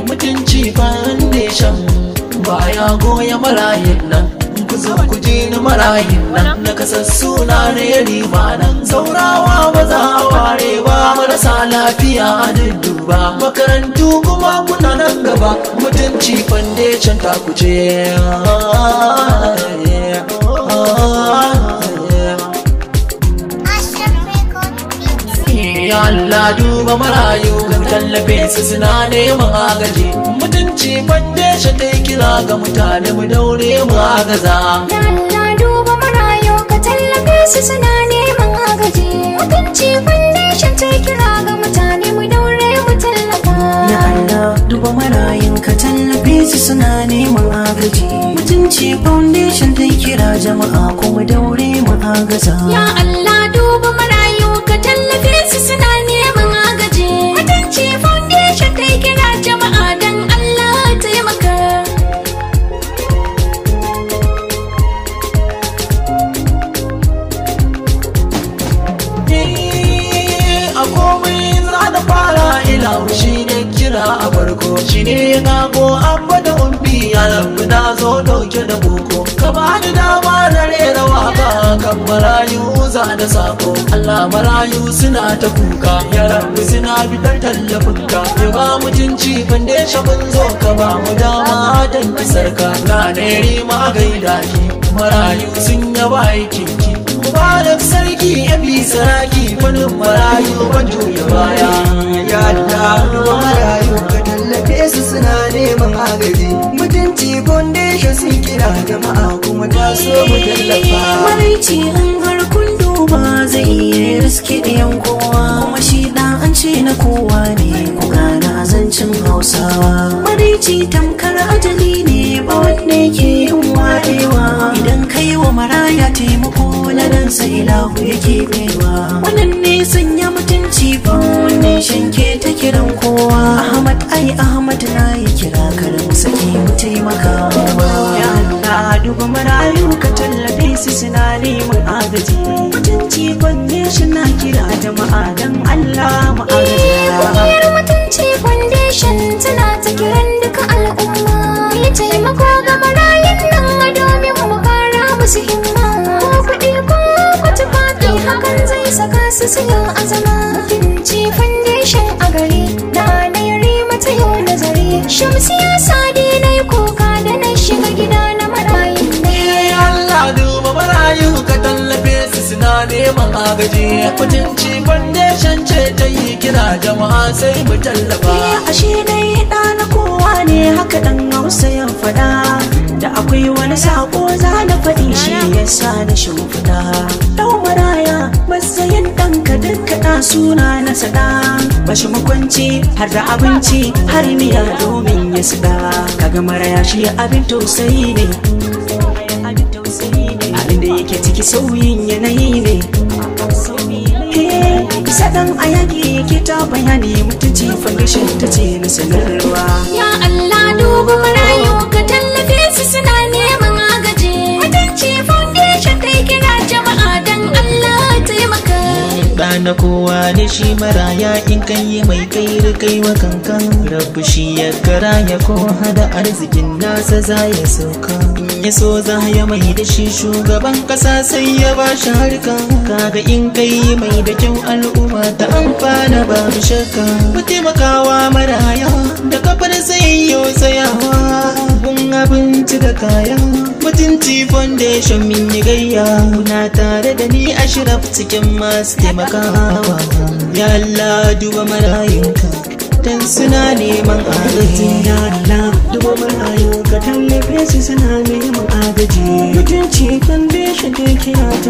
Mutunci foundation baya goya marayin nan, ku zo ku je ni marayin nan, na kasassu na Yarima nan. Saurawa ba za a ware ba, marasa lafiya a dudduba, makarantu kuma kuna nan gaba. Mutunci foundation ta kuce. Ya Allah duba marayu, tallafe su suna neman agaji. Mutunci foundation ta kira ga mutane mu daure mu agaza. Ya Allah duba marayu, ka tallafe su suna neman agaji. Mutunci foundation ta kira ga mutane mu daure mu tallafa. Ya Allah duba marayun, ka tallafe su suna neman agaji. Mutunci foundation ta kira jama'a kuma daure mu agaza. Ya Allah duba marayu, ka tallafe su suna neman agaji. Mutunci foundation ta kira jama'a dan Allah taimaka. A komai za da fara ilahu shi ne kira a farko, shi ne ya kago abba da umbi. Ya rabu na zo dauke da boko, ka ba da dama da rera waka kan marayu za da sako. Allah marayu suna ta kuka, ya rabu suna fitar tallafinka. Ya ba mutunci foundation mun zo, ka ba mu dama don kisarka. Na Yarima gaida ki, marayu sun yaba aikinki. Mubarak sarki ya fi saraki, fanin marayu ban juya baya. Ya Allah duba marayu, ka tallafe su suna neman agaji. Mutunci foundation sun kira jama'a kuma ta so mu tallafa. Maraici an har kun duba zai iya riske ɗayan kowa, kuma shi ɗan an ce na kowa ne, ku gana zancin Hausawa. Maraici tamkar ajali ne, ba wanne ke yin waɗewa. Idan kai wa maraya taimako na dan sai lahu yake baiwa. Wannan ne sanya mutunci foundation ke ta kiran kowa. Ahmad na yi kira, karin saki mu taimaka. Ya Allah duba marayu, ka tallafe su suna neman agaji. Mutunci foundation na kira jama'a dan Allah mu agaza. Kungiyar Mutunci foundation tana ta kiran duka al'umma. Yi taimako ga marayun nan domin mu kara musu himma. Ko kuɗi ko tufafi, hakan zai saka su siyo azama. Mutunci foundation a gari na Yarima ta yau nazari. Shamsiya Sadi na yi kuka da na shiga gida na marayun nan. Allah duba marayu, ka tallafe su suna neman agaji. Mutunci foundation ce ta yi kira jama'a sai mu tallafa. Ashe dai ɗa na kowa ne, haka ɗan Hausa ya faɗa. Da akwai wani sako za na faɗi, shi yasa na shimfiɗa. Ɗau maraya matsayin ɗanka duka ɗa suna na saɗa. Bashi makwanci har da abinci har miya domin ya siɗa. Kaga maraya shi abin tausayi ne, abin da yake ciki sauyin yanayi ne. Sadan a yaƙi yake ta bayani, mutunci foundation ta ce na sanarwa. Ya Allah duba marayu, ka tallafe su suna neman agaji. Mutunci foundation ta kira jama'a dan Allah taimaka. Ɗa na kowa ne shi maraya, in kan yi mai kai wa kankan. Rabu shi ya kara ya ko hada arzikin nasa za ya sauka. In ya so za ya mai da shi shugaban kasa sai ya ba shi harka. Kaga in kai mai da kyau al'umma ta amfana babu shakka. Mu taimakawa maraya da kafar sai yau tsayawa, gun abinci da kaya. Mutunci foundation min yi gayya, kuna tare da ni Ashraf cikin masu taimakawa. Ya Allah duba marayunka, dan suna neman agaji. Ya Allah duba marayu, ka tallafe su suna neman agaji. Mutunci foundation ta kira ta